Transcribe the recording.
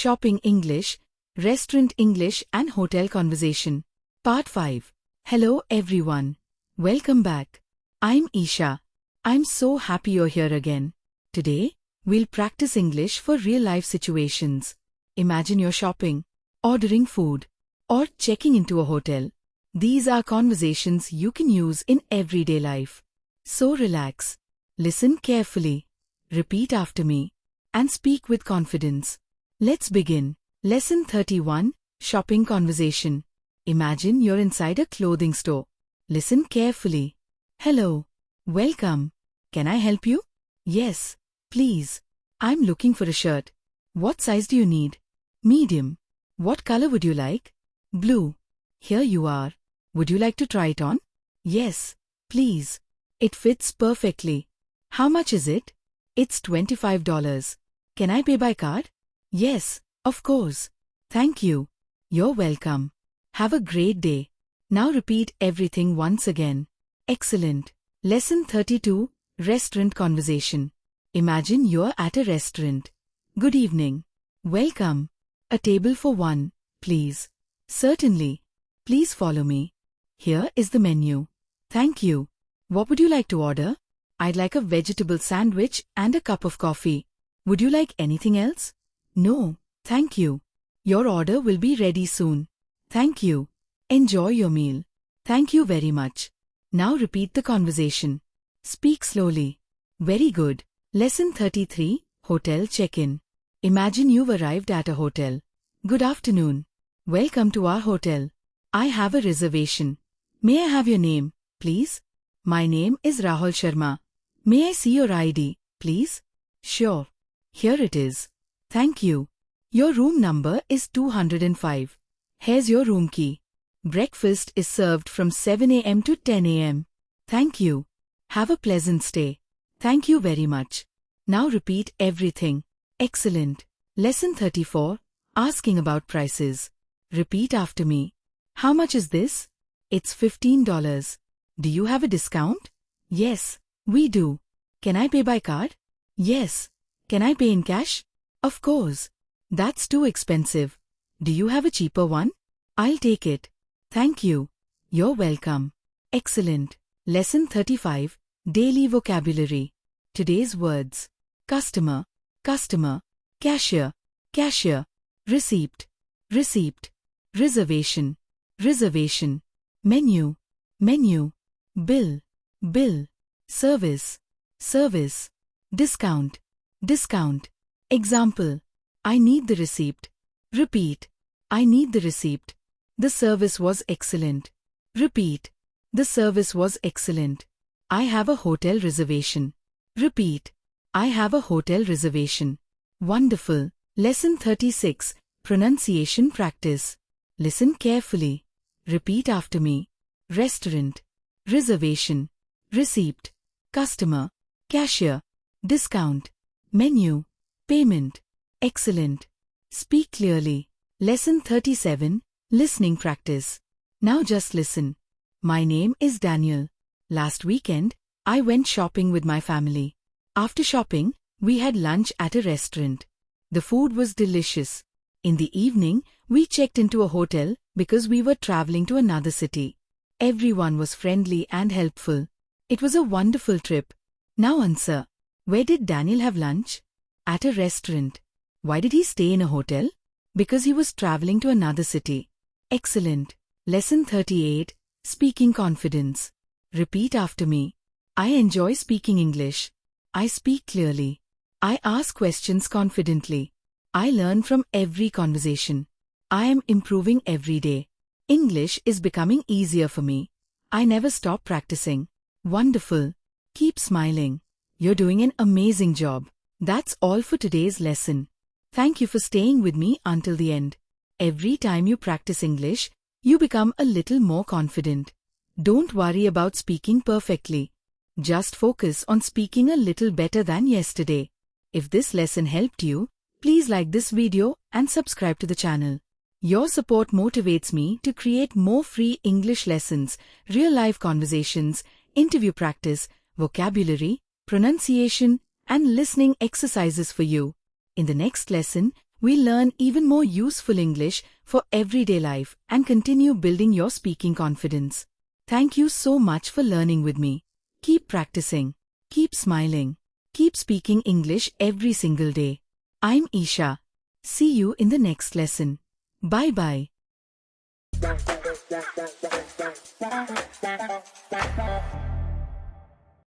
Shopping English, Restaurant English and Hotel Conversation. Part 5. Hello everyone. Welcome back. I'm Isha. I'm so happy you're here again. Today, we'll practice English for real-life situations. Imagine you're shopping, ordering food, or checking into a hotel. These are conversations you can use in everyday life. So relax, listen carefully, repeat after me, and speak with confidence. Let's begin. Lesson 31, Shopping Conversation. Imagine you're inside a clothing store. Listen carefully. Hello. Welcome. Can I help you? Yes, please. I'm looking for a shirt. What size do you need? Medium. What color would you like? Blue. Here you are. Would you like to try it on? Yes, please. It fits perfectly. How much is it? It's $25. Can I pay by card? Yes, of course. Thank you. You're welcome. Have a great day. Now repeat everything once again. Excellent. Lesson 32, Restaurant Conversation. Imagine you're at a restaurant. Good evening. Welcome. A table for one, please. Certainly. Please follow me. Here is the menu. Thank you. What would you like to order? I'd like a vegetable sandwich and a cup of coffee. Would you like anything else? No, thank you. Your order will be ready soon. Thank you. Enjoy your meal. Thank you very much. Now repeat the conversation. Speak slowly. Very good. Lesson 33, Hotel Check-in. Imagine you've arrived at a hotel. Good afternoon. Welcome to our hotel. I have a reservation. May I have your name, please? My name is Rahul Sharma. May I see your ID, please? Sure. Here it is. Thank you. Your room number is 205. Here's your room key. Breakfast is served from 7 a.m. to 10 a.m. Thank you. Have a pleasant stay. Thank you very much. Now repeat everything. Excellent. Lesson 34, Asking about prices. Repeat after me. How much is this? It's $15. Do you have a discount? Yes, we do. Can I pay by card? Yes. Can I pay in cash? Of course. That's too expensive. Do you have a cheaper one? I'll take it. Thank you. You're welcome. Excellent. Lesson 35, Daily Vocabulary. Today's words. Customer, customer. Cashier, cashier. Receipt, receipt. Reservation, reservation. Menu, menu. Bill, bill. Service, service. Discount, discount. Example. I need the receipt. Repeat. I need the receipt. The service was excellent. Repeat. The service was excellent. I have a hotel reservation. Repeat. I have a hotel reservation. Wonderful. Lesson 36, Pronunciation Practice. Listen carefully. Repeat after me. Restaurant, reservation, receipt, customer, cashier, discount, menu, payment. Excellent. Speak clearly. Lesson 37, Listening Practice. Now just listen. My name is Daniel. Last weekend, I went shopping with my family. After shopping, we had lunch at a restaurant. The food was delicious. In the evening, we checked into a hotel because we were traveling to another city. Everyone was friendly and helpful. It was a wonderful trip. Now answer. Where did Daniel have lunch? At a restaurant. Why did he stay in a hotel? Because he was traveling to another city. Excellent. Lesson 38, Speaking Confidence. Repeat after me. I enjoy speaking English. I speak clearly. I ask questions confidently. I learn from every conversation. I am improving every day. English is becoming easier for me. I never stop practicing. Wonderful. Keep smiling. You're doing an amazing job. That's all for today's lesson. Thank you for staying with me until the end. Every time you practice English, you become a little more confident. Don't worry about speaking perfectly. Just focus on speaking a little better than yesterday. If this lesson helped you, please like this video and subscribe to the channel. Your support motivates me to create more free English lessons, real-life conversations, interview practice, vocabulary, pronunciation, and listening exercises for you. In the next lesson, we'll learn even more useful English for everyday life and continue building your speaking confidence. Thank you so much for learning with me. Keep practicing, keep smiling, keep speaking English every single day. I'm Isha. See you in the next lesson. Bye-bye.